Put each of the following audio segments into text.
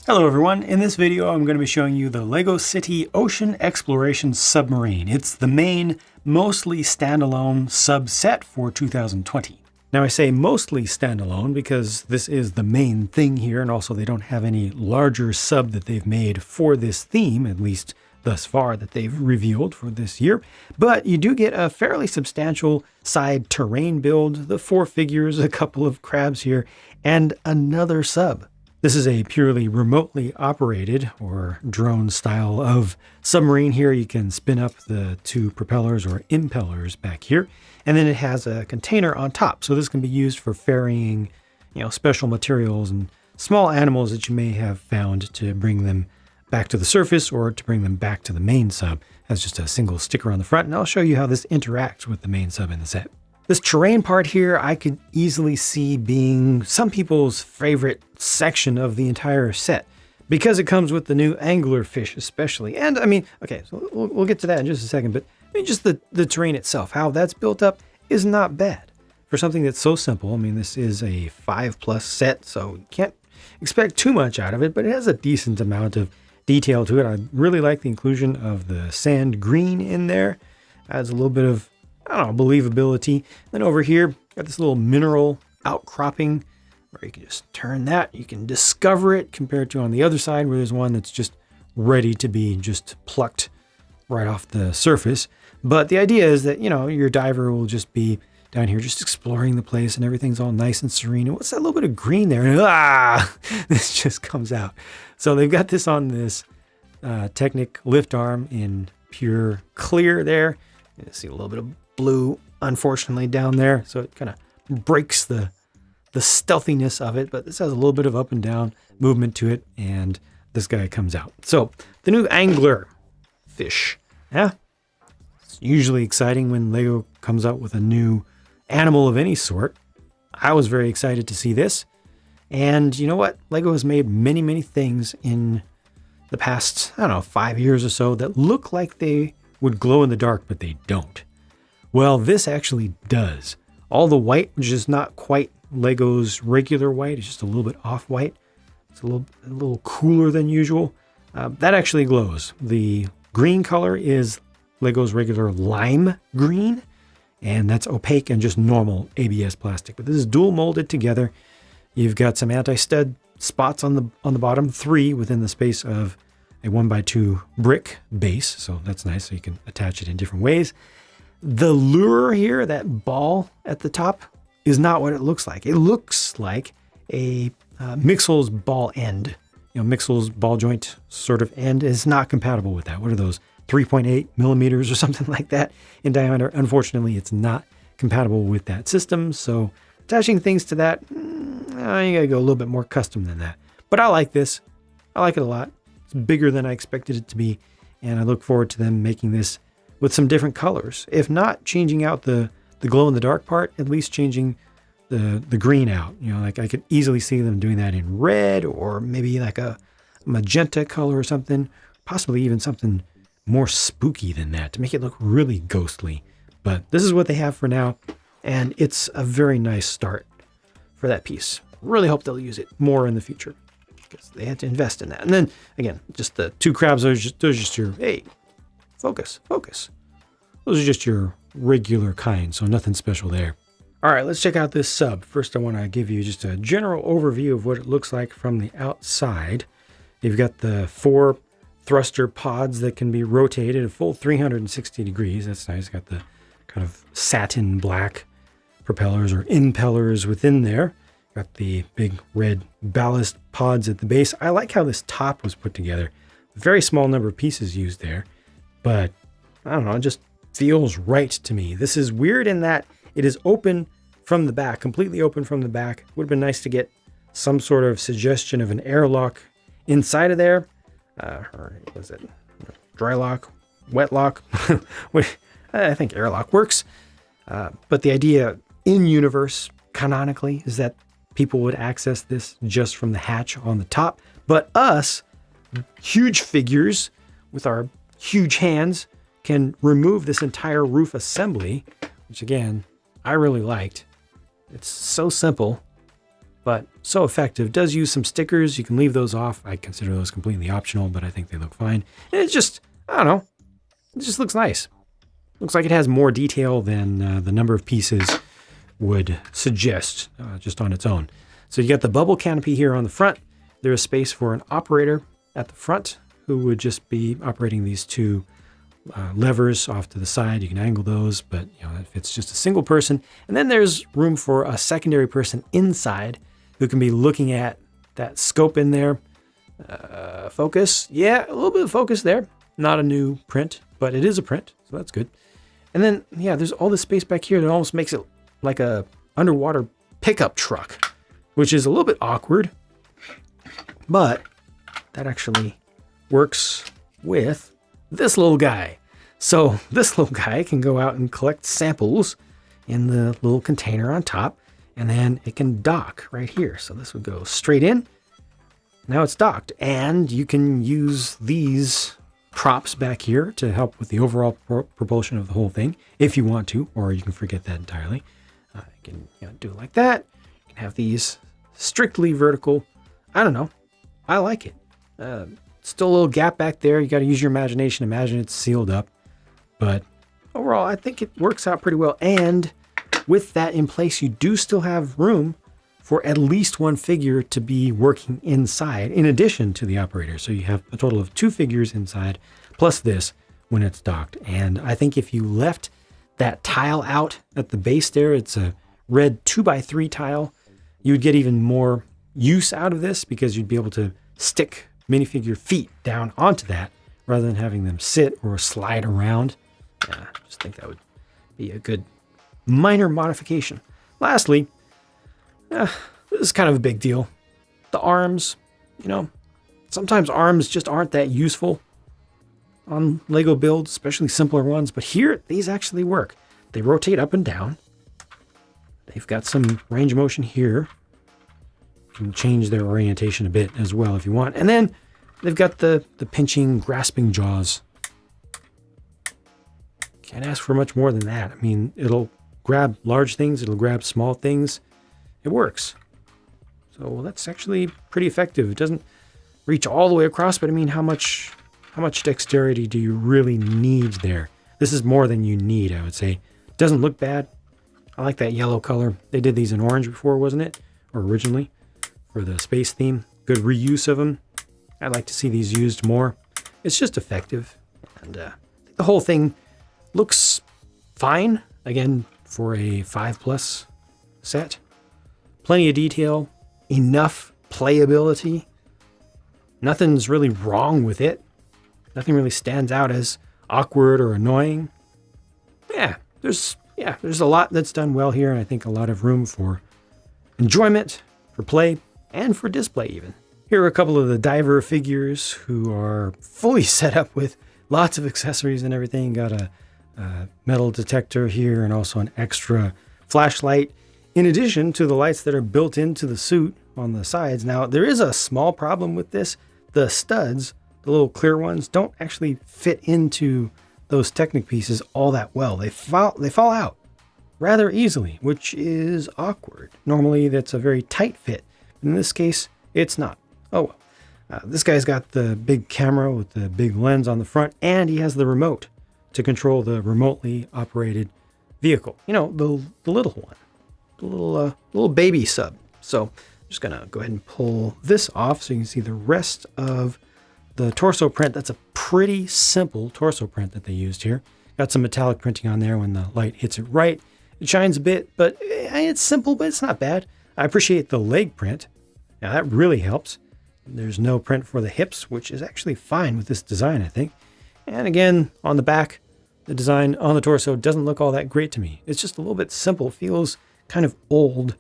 Hello everyone, in this video I'm going to be showing you the LEGO City Ocean Exploration Submarine. It's the main, mostly standalone subset for 2020. Now I say mostly standalone because this is the main thing here, and also they don't have any larger sub that they've made for this theme, at least thus far that they've revealed for this year. But you do get a fairly substantial side terrain build, the 4 figures, a couple of crabs here, and another sub. This is a purely remotely operated or drone style of submarine here. You can spin up the 2 propellers or impellers back here, and then it has a container on top. So this can be used for ferrying, special materials and small animals that you may have found to bring them back to the surface or to bring them back to the main sub. That's just a single sticker on the front, and I'll show you how this interacts with the main sub in the set. This terrain part here, I could easily see being some people's favorite section of the entire set because it comes with the new anglerfish especially. And I mean, okay, so we'll get to that in just a second, but I mean, just the terrain itself, how that's built up is not bad for something that's so simple. I mean, this is a 5+ set, so you can't expect too much out of it, but it has a decent amount of detail to it. I really like the inclusion of the sand green in there. Adds a little bit of, believability. Then over here, got this little mineral outcropping where you can just turn that. You can discover it compared to on the other side where there's one that's just ready to be just plucked right off the surface. But the idea is that, your diver will just be down here just exploring the place and everything's all nice and serene. And what's that little bit of green there? This just comes out. So they've got this on this Technic lift arm in pure clear there. You see a little bit of blue, unfortunately, down there. So it kind of breaks the stealthiness of it, but this has a little bit of up and down movement to it, and this guy comes out. So the new angler fish. Yeah, it's usually exciting when LEGO comes out with a new animal of any sort. I was very excited to see this. And you know what? LEGO has made many, many things in the past, 5 years or so that look like they would glow in the dark, but they don't. Well, this actually does. All the white, which is not quite LEGO's regular white, it's just a little bit off-white. It's a little cooler than usual. That actually glows. The green color is LEGO's regular lime green, and that's opaque and just normal ABS plastic. But this is dual molded together. You've got some anti-stud spots on the bottom, 3 within the space of a 1x2 brick base. So that's nice. So you can attach it in different ways. The lure here, that ball at the top, is not what it looks like. It looks like a Mixel's ball end. Mixel's ball joint sort of end is not compatible with that. What are those? 3.8 millimeters or something like that in diameter. Unfortunately, it's not compatible with that system. So attaching things to that, you gotta go a little bit more custom than that. But I like this. I like it a lot. It's bigger than I expected it to be. And I look forward to them making this with some different colors. If not changing out the glow in the dark part, at least changing the green out. Like I could easily see them doing that in red or maybe like a magenta color or something, possibly even something more spooky than that to make it look really ghostly. But this is what they have for now, and it's a very nice start for that piece. Really hope they'll use it more in the future because they had to invest in that. And then again, just the 2 crabs, those are just your, hey, focus. Those are just your regular kind, so nothing special there. All right, let's check out this sub. First, I want to give you just a general overview of what it looks like from the outside. You've got the 4 thruster pods that can be rotated a full 360 degrees. That's nice. Got the kind of satin black propellers or impellers within there. Got the big red ballast pods at the base. I like how this top was put together. Very small number of pieces used there, but I don't know, it just feels right to me. This is weird in that it is open from the back, completely open from the back. Would have been nice to get some sort of suggestion of an airlock inside of there. Or was it dry lock, wet lock? I think airlock works. But the idea in universe, canonically, is that people would access this just from the hatch on the top. But us, huge figures with our huge hands, can remove this entire roof assembly, which again, I really liked. It's so simple, but so effective. Does use some stickers. You can leave those off. I consider those completely optional, but I think they look fine. And it's just, I don't know, it just looks nice. Looks like it has more detail than the number of pieces would suggest just on its own. So you got the bubble canopy here on the front. There is space for an operator at the front who would just be operating these two levers off to the side. You can angle those, but if it's just a single person. And then there's room for a secondary person inside who can be looking at that scope in there. Focus. Yeah, a little bit of focus there. Not a new print, but it is a print, so that's good. And then, yeah, there's all this space back here that almost makes it like a underwater pickup truck, which is a little bit awkward, but that actually works with this little guy. So this little guy can go out and collect samples in the little container on top, and then it can dock right here. So this would go straight in. Now it's docked, and you can use these props back here to help with the overall propulsion of the whole thing if you want to, or you can forget that entirely. You can do it like that. You can have these strictly vertical. I don't know. I like it. Still a little gap back there. You got to use your imagination. Imagine it's sealed up. But overall, I think it works out pretty well. And with that in place, you do still have room for at least one figure to be working inside in addition to the operator. So you have a total of 2 figures inside plus this when it's docked. And I think if you left that tile out at the base there, it's a red 2x3 tile, you would get even more use out of this because you'd be able to stick minifigure feet down onto that rather than having them sit or slide around. I just think that would be a good minor modification. Lastly, this is kind of a big deal. The arms, sometimes arms just aren't that useful on Lego builds, especially simpler ones. But here, these actually work. They rotate up and down. They've got some range of motion here. You can change their orientation a bit as well if you want. And then they've got the pinching, grasping jaws. Can't ask for much more than that. I mean, it'll grab large things. It'll grab small things. It works. So that's actually pretty effective. It doesn't reach all the way across, but I mean, how much dexterity do you really need there? This is more than you need, I would say. It doesn't look bad. I like that yellow color. They did these in orange before, wasn't it? Or originally for the space theme. Good reuse of them. I'd like to see these used more. It's just effective. And the whole thing looks fine. Again, for a 5+ set. Plenty of detail, enough playability. Nothing's really wrong with it. Nothing really stands out as awkward or annoying. There's a lot that's done well here, and I think a lot of room for enjoyment, for play, and for display even. Here are a couple of the diver figures who are fully set up with lots of accessories and everything. Got a metal detector here and also an extra flashlight, in addition to the lights that are built into the suit on the sides. Now, there is a small problem with this. The studs, the little clear ones, don't actually fit into those Technic pieces all that well. They fall out rather easily, which is awkward. Normally, that's a very tight fit. In this case, it's not. Oh well. This guy's got the big camera with the big lens on the front, and he has the remote to control the remotely operated vehicle. The little one. The little baby sub. So I'm just gonna go ahead and pull this off so you can see the rest of the torso print. That's a pretty simple torso print that they used here. Got some metallic printing on there when the light hits it right. It shines a bit, but it's simple, but it's not bad. I appreciate the leg print. Now that really helps. There's no print for the hips, which is actually fine with this design, I think. And again, on the back, the design on the torso doesn't look all that great to me. It's just a little bit simple. Feels kind of old,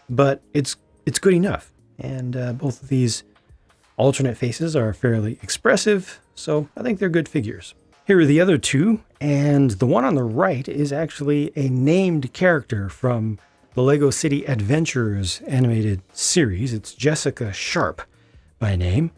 but it's good enough. And both of these alternate faces are fairly expressive, so I think they're good figures. Here are the other two, and the one on the right is actually a named character from the LEGO City Adventures animated series. It's Jessica Sharp by name.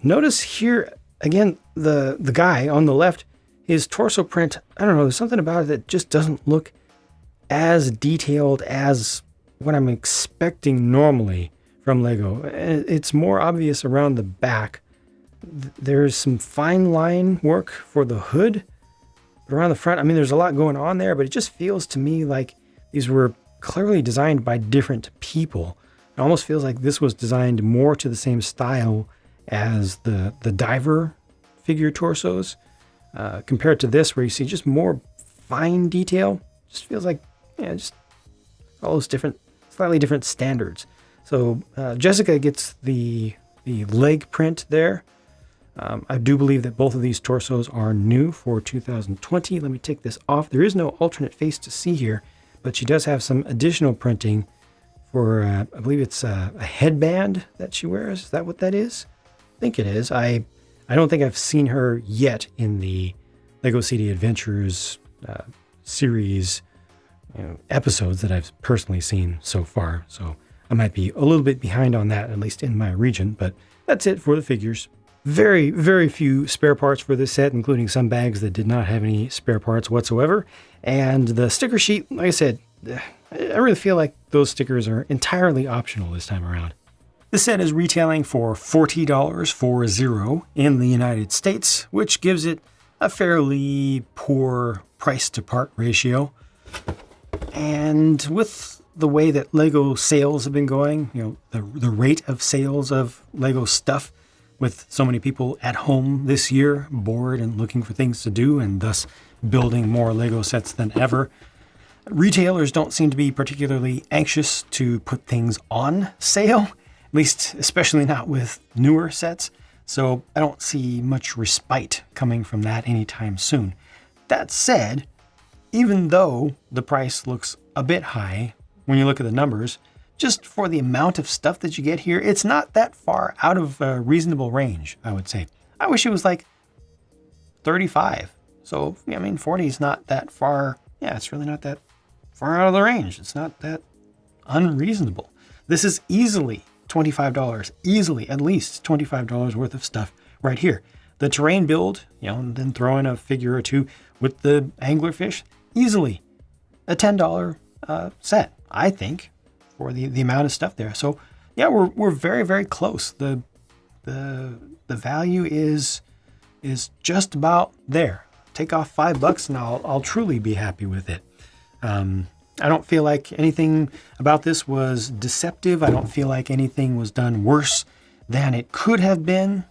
Notice here, again, the guy on the left, his torso print, I don't know, there's something about it that just doesn't look as detailed as what I'm expecting normally from Lego. It's more obvious around the back. There's some fine line work for the hood, but around the front, I mean, there's a lot going on there, but it just feels to me like these were clearly designed by different people. It almost feels like this was designed more to the same style as the diver figure torsos, compared to this, where you see just more fine detail. Just feels like, just all those different, slightly different standards. So Jessica gets the leg print there. I do believe that both of these torsos are new for 2020. Let me take this off. There is no alternate face to see here, but she does have some additional printing for, I believe it's a headband that she wears. Is that what that is? I think it is. I don't think I've seen her yet in the Lego City Adventures series episodes that I've personally seen so far. So I might be a little bit behind on that, at least in my region, but that's it for the figures. Very, very few spare parts for this set, including some bags that did not have any spare parts whatsoever. And the sticker sheet, like I said, I really feel like those stickers are entirely optional this time around. This set is retailing for $40 in the United States, which gives it a fairly poor price to part ratio. And with the way that Lego sales have been going, the rate of sales of Lego stuff, with so many people at home this year, bored and looking for things to do, and thus building more Lego sets than ever, retailers don't seem to be particularly anxious to put things on sale, at least especially not with newer sets. So I don't see much respite coming from that anytime soon. That said, even though the price looks a bit high when you look at the numbers, just for the amount of stuff that you get here, it's not that far out of a reasonable range, I would say. I wish it was like 35. So, 40 is not that far. Yeah, it's really not that far out of the range. It's not that unreasonable. This is easily $25, easily at least $25 worth of stuff right here. The terrain build, and then throw in a figure or two with the anglerfish, easily a $10 set, I think, for the amount of stuff there. So yeah, we're very, very close. The value is just about there. Take off $5 and I'll truly be happy with it. I don't feel like anything about this was deceptive. I don't feel like anything was done worse than it could have been.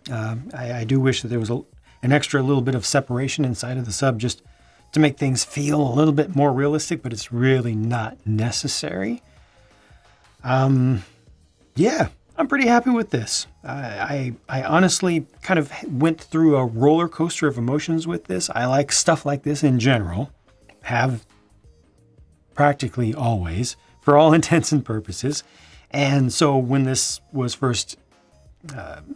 I do wish that there was an extra little bit of separation inside of the sub just to make things feel a little bit more realistic, but it's really not necessary. Yeah, I'm pretty happy with this. I honestly kind of went through a roller coaster of emotions with this. I like stuff like this in general, have practically always, for all intents and purposes. And so when this was first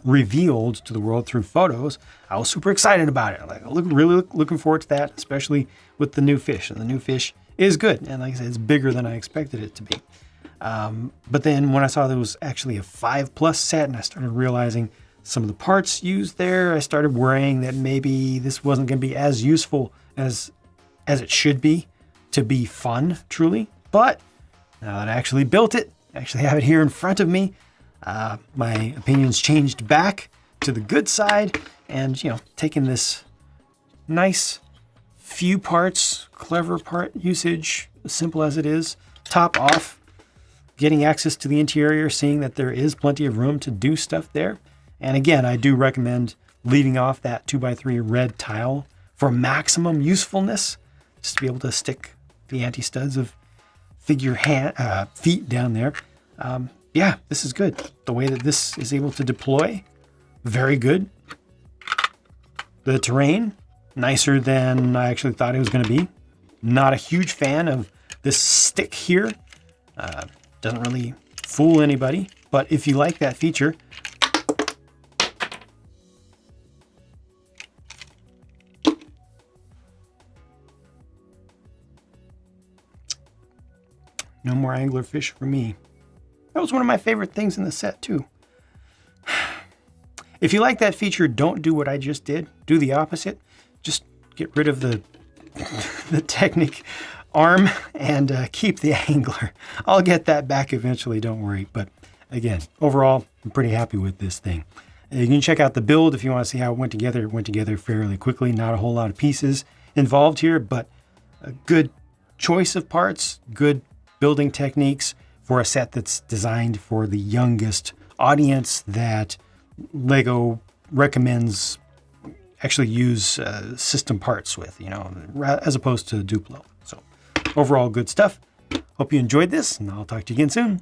revealed to the world through photos, I was super excited about it. Really looking forward to that, especially with the new fish. And the new fish is good. And like I said, it's bigger than I expected it to be. But then when I saw there was actually a 5+ set and I started realizing some of the parts used there, I started worrying that maybe this wasn't going to be as useful as it should be to be fun, truly. But now that I actually built it, I actually have it here in front of me, my opinions changed back to the good side, and taking this nice few parts, clever part usage, simple as it is, top off, getting access to the interior, seeing that there is plenty of room to do stuff there. And again, I do recommend leaving off that 2x3 red tile for maximum usefulness, just to be able to stick the anti-studs of figure feet down there. Yeah, this is good. The way that this is able to deploy, very good. The terrain, nicer than I actually thought it was going to be. Not a huge fan of this stick here. Doesn't really fool anybody, but if you like that feature, no more anglerfish for me. That was one of my favorite things in the set too. If you like that feature, don't do what I just did. Do the opposite. Just get rid of the Technic arm and keep the angler. I'll get that back eventually, don't worry. But again, overall, I'm pretty happy with this thing. You can check out the build if you want to see how it went together. It went together fairly quickly. Not a whole lot of pieces involved here, but a good choice of parts, good building techniques for a set that's designed for the youngest audience that Lego recommends actually use system parts with, as opposed to Duplo. So overall, good stuff. Hope you enjoyed this, and I'll talk to you again soon.